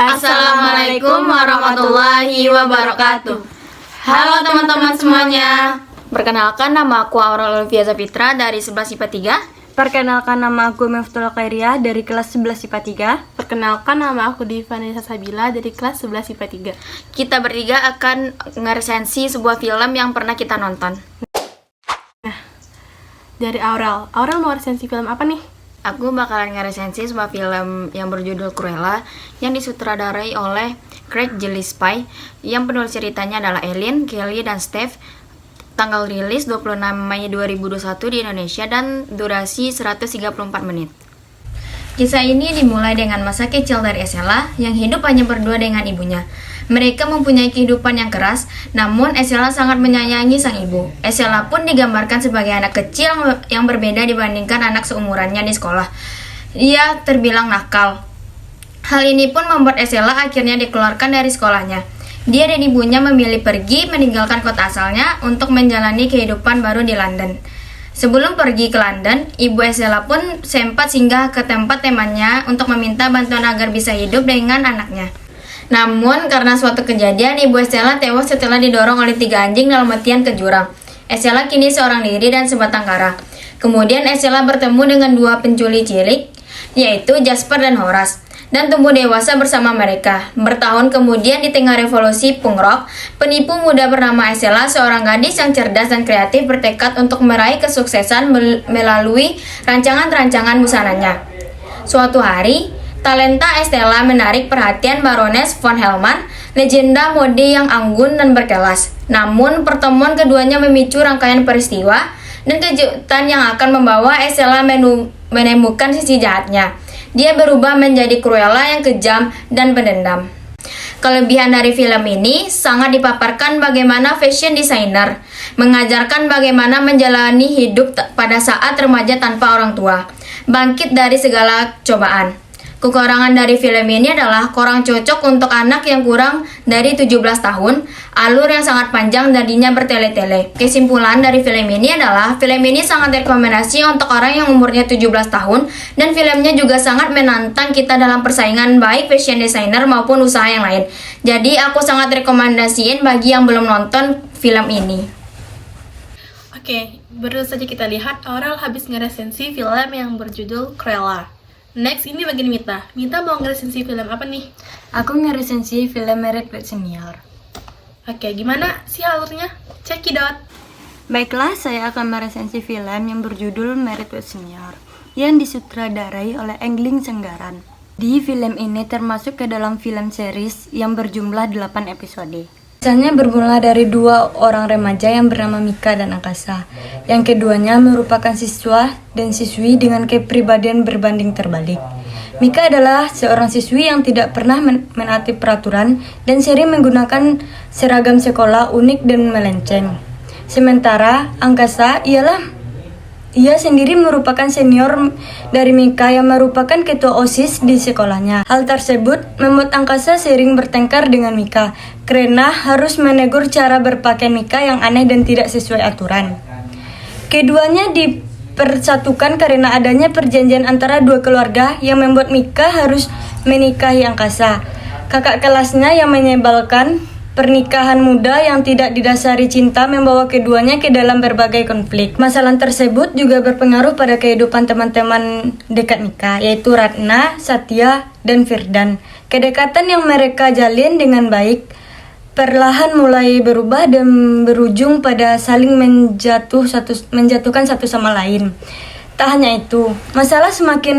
Assalamualaikum warahmatullahi wabarakatuh. Halo teman-teman semuanya. Perkenalkan, nama aku Aurel Olivia Zapitra dari 11 IPA 3. Perkenalkan, nama aku Meftul Khairia dari kelas 11 IPA 3. Perkenalkan, nama aku Diva Nisa Sabila dari kelas 11 IPA 3. Kita bertiga akan ngeresensi sebuah film yang pernah kita nonton. Dari Aurel mau resensi film apa nih? Aku bakalan ngeresensi sebuah film yang berjudul Cruella yang disutradarai oleh Craig Gillespie, yang penulis ceritanya adalah Eileen, Kelly, dan Steve. Tanggal rilis 26 Mei 2021 di Indonesia dan durasi 134 menit. Kisah ini dimulai dengan masa kecil dari Estella yang hidup hanya berdua dengan ibunya. Mereka mempunyai kehidupan yang keras, namun Estella sangat menyayangi sang ibu. Estella pun digambarkan sebagai anak kecil yang berbeda dibandingkan anak seumurannya di sekolah. Ia terbilang nakal. Hal ini pun membuat Estella akhirnya dikeluarkan dari sekolahnya. Dia dan ibunya memilih pergi meninggalkan kota asalnya untuk menjalani kehidupan baru di London. Sebelum pergi ke London, ibu Estella pun sempat singgah ke tempat temannya untuk meminta bantuan agar bisa hidup dengan anaknya. Namun, karena suatu kejadian, ibu Estella tewas setelah didorong oleh 3 anjing dalam matian ke jurang. Estella kini seorang diri dan sebatang kara. Kemudian Estella bertemu dengan 2 penculik cilik, yaitu Jasper dan Horace, dan tumbuh dewasa bersama mereka. Bertahun kemudian, di tengah revolusi punk rock, penipu muda bernama Estella, seorang gadis yang cerdas dan kreatif, bertekad untuk meraih kesuksesan melalui rancangan-rancangan busananya. Suatu hari, talenta Estella menarik perhatian Baroness von Hellman, legenda mode yang anggun dan berkelas. Namun, pertemuan keduanya memicu rangkaian peristiwa dan kejutan yang akan membawa Estella menemukan sisi jahatnya. Dia berubah menjadi Cruella yang kejam dan pendendam. Kelebihan dari film ini sangat dipaparkan bagaimana fashion designer mengajarkan bagaimana menjalani hidup pada saat remaja tanpa orang tua, bangkit dari segala cobaan. Kekurangan dari film ini adalah kurang cocok untuk anak yang kurang dari 17 tahun, alur yang sangat panjang dadinya bertele-tele. Kesimpulan dari film ini adalah film ini sangat rekomendasi untuk orang yang umurnya 17 tahun, dan filmnya juga sangat menantang kita dalam persaingan baik fashion designer maupun usaha yang lain. Jadi aku sangat rekomendasiin bagi yang belum nonton film ini. Oke, baru saja kita lihat Aurel habis ngeresensi film yang berjudul Cruella. Next, ini bagian Mita. Mita mau ngeresensi film apa nih? Aku ngeresensi film Married with Senior. Oke, gimana sih alurnya? Check it out. Baiklah, saya akan meresensi film yang berjudul Married with Senior yang disutradarai oleh Engling Senggaran. Di film ini termasuk ke dalam film series yang berjumlah 8 episode. Kisahnya bermula dari 2 orang remaja yang bernama Mika dan Akasa. Yang keduanya merupakan siswa dan siswi dengan kepribadian berbanding terbalik. Mika adalah seorang siswi yang tidak pernah menaati peraturan dan sering menggunakan seragam sekolah unik dan melenceng. Sementara Angkasa ia sendiri merupakan senior dari Mika yang merupakan ketua OSIS di sekolahnya. Hal tersebut membuat Angkasa sering bertengkar dengan Mika karena harus menegur cara berpakaian Mika yang aneh dan tidak sesuai aturan. Keduanya dipersatukan karena adanya perjanjian antara 2 keluarga yang membuat Mika harus menikahi Angkasa, kakak kelasnya yang menyebalkan. Pernikahan muda yang tidak didasari cinta membawa keduanya ke dalam berbagai konflik. Masalah tersebut juga berpengaruh pada kehidupan teman-teman dekat Mika, yaitu Ratna, Satya, dan Firdan. Kedekatan yang mereka jalin dengan baik perlahan mulai berubah dan berujung pada saling menjatuhkan satu sama lain. Tak hanya itu, masalah semakin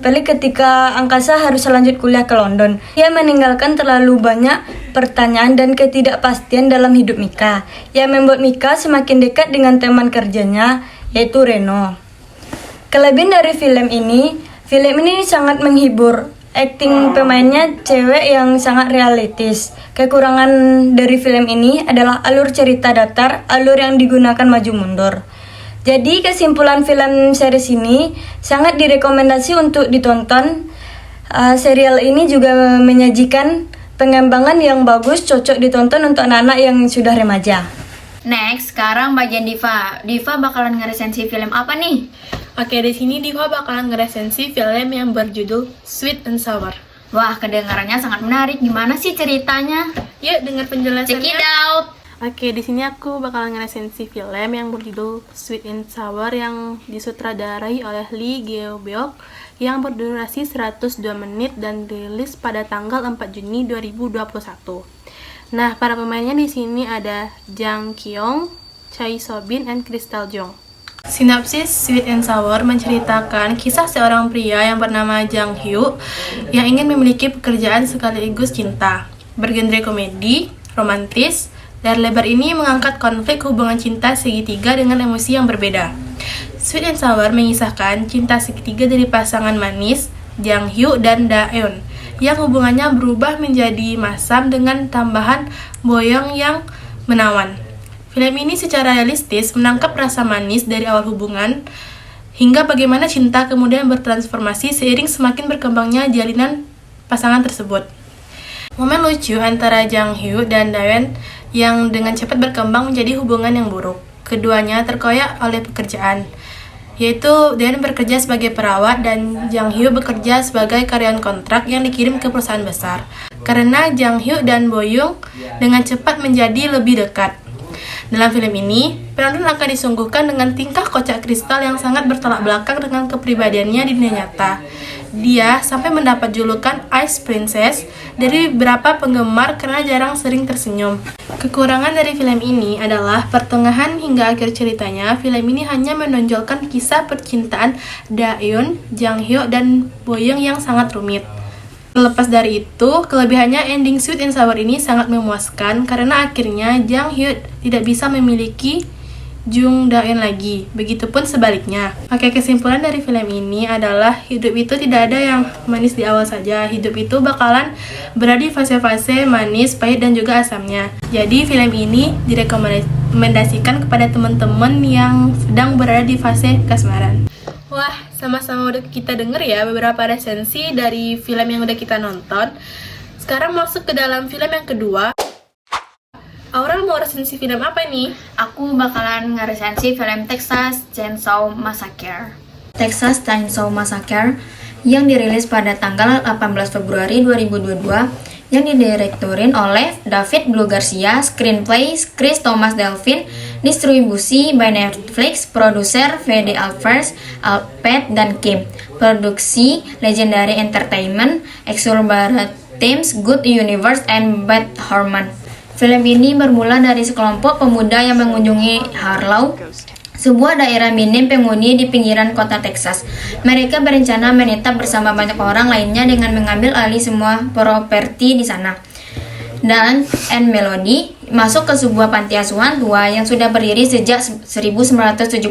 pelik ketika Angkasa harus lanjut kuliah ke London. Ia meninggalkan terlalu banyak pertanyaan dan ketidakpastian dalam hidup Mika, yang membuat Mika semakin dekat dengan teman kerjanya, yaitu Reno. Kelebihan dari film ini sangat menghibur. Akting pemainnya cewek yang sangat realistis. Kekurangan dari film ini adalah alur cerita datar, alur yang digunakan maju mundur. Jadi kesimpulan film series ini sangat direkomendasi untuk ditonton. Serial ini juga menyajikan pengembangan yang bagus, cocok ditonton untuk anak-anak yang sudah remaja. Next, sekarang bagian Diva. Diva bakalan ngeresensi film apa nih? Oke, di sini Diva bakalan ngeresensi film yang berjudul Sweet and Sour. Wah, kedengarannya sangat menarik. Gimana sih ceritanya? Yuk dengar penjelasannya. Check it out. Oke, di sini aku bakal ngeresensi film yang berjudul Sweet and Sour yang disutradarai oleh Lee Geo-beok yang berdurasi 102 menit dan dirilis pada tanggal 4 Juni 2021. Nah, para pemainnya di sini ada Jang Kyung, Choi So-bin, dan Crystal Jung. Sinopsis Sweet and Sour menceritakan kisah seorang pria yang bernama Jang Hyo yang ingin memiliki pekerjaan sekaligus cinta. Bergenre komedi, romantis, layar lebar ini mengangkat konflik hubungan cinta segitiga dengan emosi yang berbeda. Sweet and Sour mengisahkan cinta segitiga dari pasangan manis Jang Hyo dan Da-eun yang hubungannya berubah menjadi masam dengan tambahan boyong yang menawan. Film ini secara realistis menangkap rasa manis dari awal hubungan hingga bagaimana cinta kemudian bertransformasi seiring semakin berkembangnya jalinan pasangan tersebut. Momen lucu antara Jang Hyo dan Da-eun yang dengan cepat berkembang menjadi hubungan yang buruk. Keduanya terkoyak oleh pekerjaan, yaitu Da-eun bekerja sebagai perawat dan Jang Hyo bekerja sebagai karyawan kontrak yang dikirim ke perusahaan besar. Karena Jang Hyo dan Boyoung dengan cepat menjadi lebih dekat. Dalam film ini, penonton akan disungguhkan dengan tingkah kocak Kristal yang sangat bertolak belakang dengan kepribadiannya di dunia nyata. Dia sampai mendapat julukan Ice Princess dari beberapa penggemar karena jarang sering tersenyum. Kekurangan dari film ini adalah pertengahan hingga akhir ceritanya, film ini hanya menonjolkan kisah percintaan Da-eun, Jang Hyo, dan Boyoung yang sangat rumit. Terlepas dari itu, kelebihannya ending Sweet and Sour ini sangat memuaskan karena akhirnya Jang Hyo tidak bisa memiliki Jung Da-eun lagi. Begitupun sebaliknya. Oke, kesimpulan dari film ini adalah hidup itu tidak ada yang manis di awal saja. Hidup itu bakalan berada di fase-fase manis, pahit, dan juga asamnya. Jadi film ini direkomendasikan kepada teman-teman yang sedang berada di fase kasmaran. Wah, sama-sama udah kita denger ya beberapa resensi dari film yang udah kita nonton. Sekarang masuk ke dalam film yang kedua. Aurel mau resensi film apa nih? Aku bakalan ngeresensi film Texas Chainsaw Massacre. Texas Chainsaw Massacre yang dirilis pada tanggal 18 Februari 2022 yang didirektorin oleh David Blue Garcia, screenplay Chris Thomas Delphine, distribusi by Netflix, produser VD Alvarez, Alpet, dan Kim, produksi Legendary Entertainment, Exurban Teams, Good Universe, and Beth Harmon. Film ini bermula dari sekelompok pemuda yang mengunjungi Harlow, sebuah daerah minim penghuni di pinggiran kota Texas. Mereka berencana menetap bersama banyak orang lainnya dengan mengambil alih semua properti di sana. Dan Melody masuk ke sebuah panti asuhan tua yang sudah berdiri sejak 1975.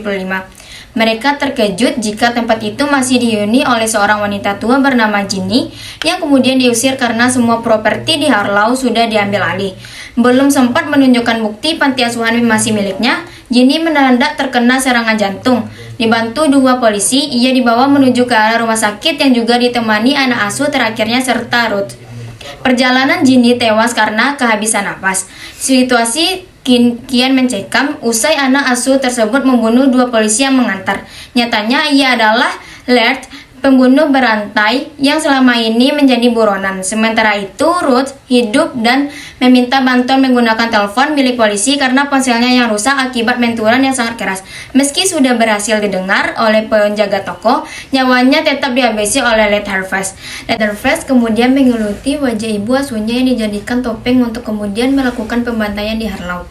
Mereka terkejut jika tempat itu masih dihuni oleh seorang wanita tua bernama Ginny yang kemudian diusir karena semua properti di Harlow sudah diambil alih. Belum sempat menunjukkan bukti panti asuhan masih miliknya, Ginny mendadak terkena serangan jantung. Dibantu dua polisi, ia dibawa menuju ke arah rumah sakit yang juga ditemani anak asuh terakhirnya serta Ruth. Perjalanan Ginny tewas karena kehabisan napas. Situasi kian mencekam usai anak asuh tersebut membunuh dua polisi yang mengantar. Nyatanya ia adalah Laird, pembunuh berantai yang selama ini menjadi buronan. Sementara itu Ruth hidup dan meminta bantuan menggunakan telepon milik polisi karena ponselnya yang rusak akibat benturan yang sangat keras. Meski sudah berhasil didengar oleh penjaga toko, nyawanya tetap dihabisi oleh Leatherface. Leatherface kemudian menggeluti wajah ibu asuhnya yang dijadikan topeng untuk kemudian melakukan pembantaian di Harlow.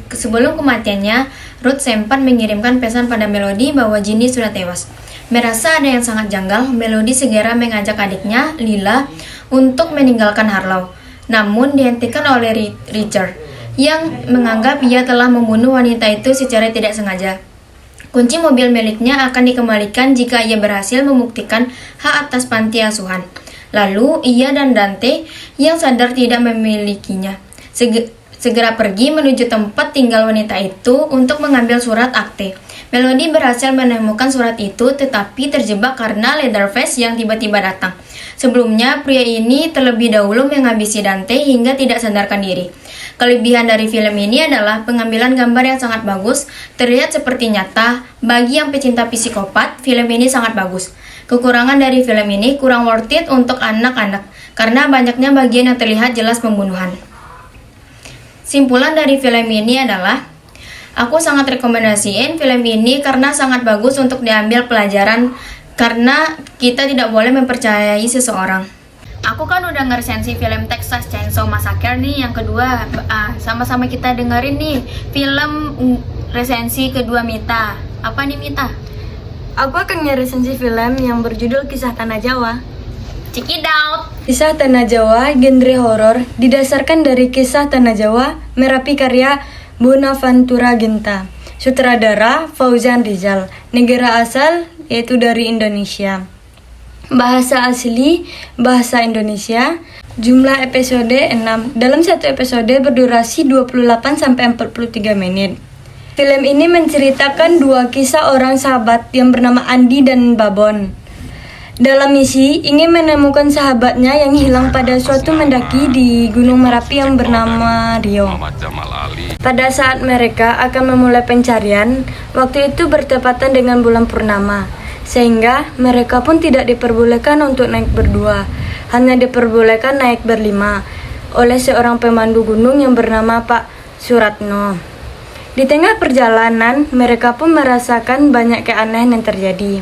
Sebelum kematiannya, Ruth sempat mengirimkan pesan pada Melody bahwa Ginny sudah tewas. Merasa ada yang sangat janggal, Melody segera mengajak adiknya, Lila, untuk meninggalkan Harlow. Namun dihentikan oleh Richard, yang menganggap ia telah membunuh wanita itu secara tidak sengaja. Kunci mobil miliknya akan dikembalikan jika ia berhasil membuktikan hak atas panti asuhan. Lalu ia dan Dante yang sadar tidak memilikinya segera pergi menuju tempat tinggal wanita itu untuk mengambil surat akte. Melody berhasil menemukan surat itu tetapi terjebak karena Leatherface yang tiba-tiba datang. Sebelumnya, pria ini terlebih dahulu menghabisi Dante hingga tidak sadarkan diri. Kelebihan dari film ini adalah pengambilan gambar yang sangat bagus, terlihat seperti nyata. Bagi yang pecinta psikopat, film ini sangat bagus. Kekurangan dari film ini kurang worth it untuk anak-anak karena banyaknya bagian yang terlihat jelas pembunuhan. Simpulan dari film ini adalah, aku sangat rekomendasiin film ini karena sangat bagus untuk diambil pelajaran karena kita tidak boleh mempercayai seseorang. Aku kan udah ngeresensi film Texas Chainsaw Massacre nih, yang kedua sama-sama kita dengerin nih film resensi kedua Mita. Apa nih Mita? Aku akan ngeresensi film yang berjudul Kisah Tanah Jawa. Check it out! Kisah Tanah Jawa, genre horor, didasarkan dari kisah Tanah Jawa, Merapi karya Bonaventura Ginta. Sutradara Fauzan Rizal. Negara asal yaitu dari Indonesia. Bahasa asli bahasa Indonesia. Jumlah episode 6. Dalam satu episode berdurasi 28-43 menit. Film ini menceritakan dua kisah orang sahabat yang bernama Andi dan Babon. Dalam misi ingin menemukan sahabatnya yang hilang pada suatu mendaki di Gunung Merapi yang bernama Rio. Pada saat mereka akan memulai pencarian, waktu itu bertepatan dengan bulan purnama, sehingga mereka pun tidak diperbolehkan untuk naik berdua, hanya diperbolehkan naik berlima oleh seorang pemandu gunung yang bernama Pak Suratno. Di tengah perjalanan, mereka pun merasakan banyak keanehan yang terjadi.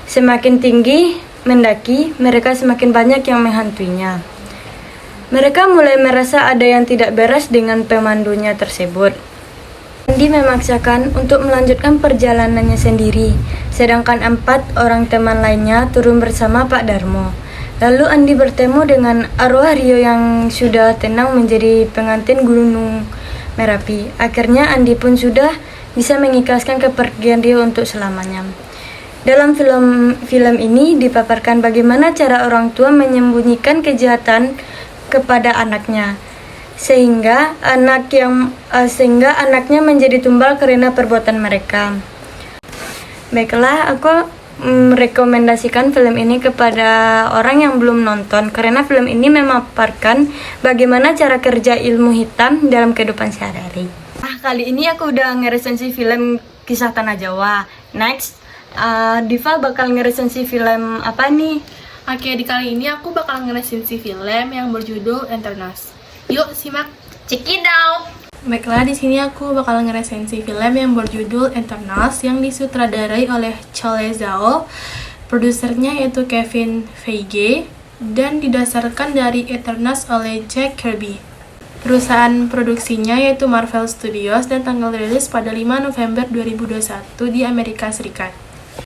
Semakin tinggi mendaki, mereka semakin banyak yang menghantuinya. Mereka mulai merasa ada yang tidak beres dengan pemandunya tersebut. Andi memaksakan untuk melanjutkan perjalanannya sendiri, sedangkan 4 orang teman lainnya turun bersama Pak Darmo. Lalu Andi bertemu dengan arwah Rio yang sudah tenang menjadi pengantin Gunung Merapi. Akhirnya Andi pun sudah bisa mengikhlaskan kepergian Rio untuk selamanya. Dalam film ini dipaparkan bagaimana cara orang tua menyembunyikan kejahatan kepada anaknya, sehingga anaknya menjadi tumbal karena perbuatan mereka. Baiklah, aku merekomendasikan film ini kepada orang yang belum nonton karena film ini memaparkan bagaimana cara kerja ilmu hitam dalam kehidupan sehari-hari. Kali ini aku udah ngeresensi film Kisah Tanah Jawa. Next, Diva bakal ngeresensi film apa nih? Oke, di kali ini aku bakal ngeresensi film yang berjudul Eternals. Yuk simak. Check it out! Baiklah, di sini aku bakal ngeresensi film yang berjudul Eternals yang disutradarai oleh Chloe Zhao, produsernya yaitu Kevin Feige, dan didasarkan dari Eternals oleh Jack Kirby. Perusahaan produksinya yaitu Marvel Studios dan tanggal rilis pada 5 November 2021 di Amerika Serikat.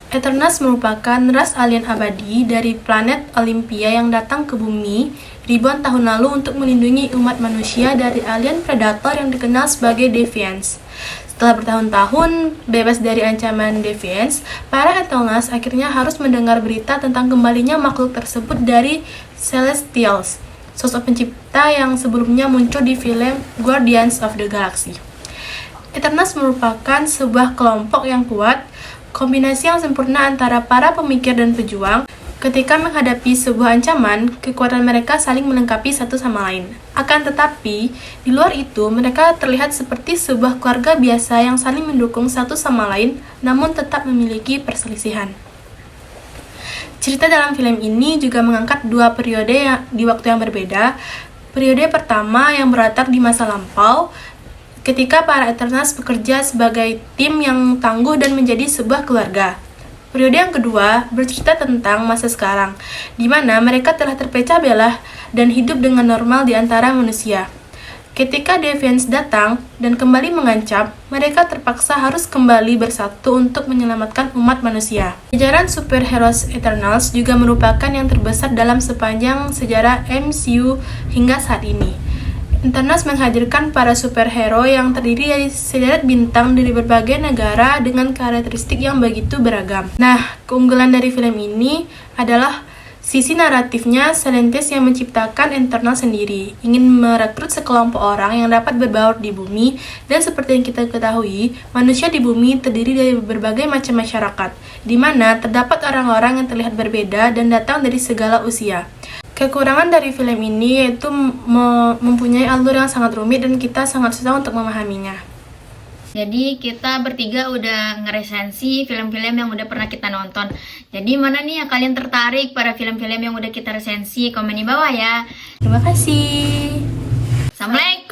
Eternals merupakan ras alien abadi dari planet Olympia yang datang ke bumi ribuan tahun lalu untuk melindungi umat manusia dari alien predator yang dikenal sebagai Deviants. Setelah bertahun-tahun bebas dari ancaman Deviants, para Eternals akhirnya harus mendengar berita tentang kembalinya makhluk tersebut dari Celestials, sosok pencipta yang sebelumnya muncul di film Guardians of the Galaxy. Eternals merupakan sebuah kelompok yang kuat, kombinasi yang sempurna antara para pemikir dan pejuang. Ketika menghadapi sebuah ancaman, kekuatan mereka saling melengkapi satu sama lain. Akan tetapi, di luar itu, mereka terlihat seperti sebuah keluarga biasa yang saling mendukung satu sama lain, namun tetap memiliki perselisihan. Cerita dalam film ini juga mengangkat dua periode di waktu yang berbeda. Periode pertama yang berlatar di masa lampau, ketika para Eternals bekerja sebagai tim yang tangguh dan menjadi sebuah keluarga. Periode yang kedua bercerita tentang masa sekarang, di mana mereka telah terpecah belah dan hidup dengan normal di antara manusia. Ketika Deviants datang dan kembali mengancam, mereka terpaksa harus kembali bersatu untuk menyelamatkan umat manusia. Jajaran superheroes Eternals juga merupakan yang terbesar dalam sepanjang sejarah MCU hingga saat ini. Eternals menghadirkan para superhero yang terdiri dari sederet bintang dari berbagai negara dengan karakteristik yang begitu beragam. Nah, keunggulan dari film ini adalah sisi naratifnya. Scientist yang menciptakan Eternals sendiri ingin merekrut sekelompok orang yang dapat berbaur di bumi, dan seperti yang kita ketahui, manusia di bumi terdiri dari berbagai macam masyarakat, di mana terdapat orang-orang yang terlihat berbeda dan datang dari segala usia. Kekurangan dari film ini yaitu mempunyai alur yang sangat rumit dan kita sangat susah untuk memahaminya. Jadi kita bertiga udah ngeresensi film-film yang udah pernah kita nonton. Jadi mana nih yang kalian tertarik pada film-film yang udah kita resensi? Komen di bawah ya. Terima kasih. Assalamualaikum.